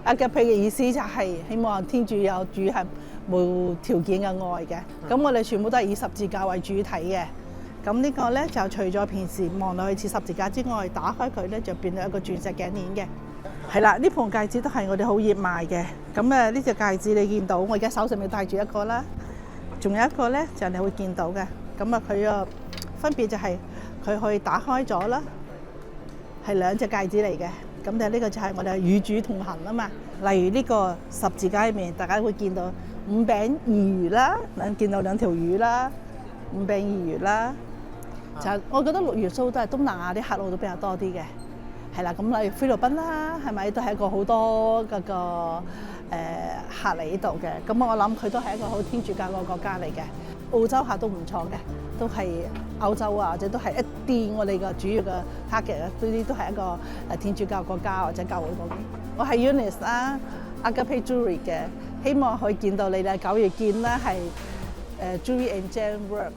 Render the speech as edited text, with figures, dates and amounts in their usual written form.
Agape 嘅意思就係希望天主有主係無條件嘅愛嘅。咁我哋全部都係以十字架為主體嘅。咁呢個咧就除咗平時望落去似十字架之外，打開佢咧就變咗一個鑽石頸鏈嘅。係啦，呢盤戒指都係我哋好熱賣嘅。咁呢隻戒指你見到，我而家手上面戴住一個啦，仲有一個咧就你會見到嘅。咁啊，佢個分別就係佢可以打開咗啦，係兩隻戒指嚟嘅。咁就呢個就係我哋與主同行啊嘛。例如呢個十字架入面，大家會見到五餅二魚啦，見到兩條魚啦，五餅二魚啦。就我覺得六月蘇都係東南亞啲客路都比較多啲嘅。係啦，咁例如菲律賓啦，係咪都係一個好多嗰個客嚟呢度嘅？咁我諗佢都係一個好天主教嘅國家嚟嘅。澳洲客都唔錯嘅，都係歐洲啊，或者都係一啲我哋嘅主要嘅 target 啊，呢啲都係一個天主教國家或者教會嗰邊。我係 Eunice 啦，Agape Jewelry 嘅，希望可以見到你哋9月見啦，係Jewelry and Gem Work。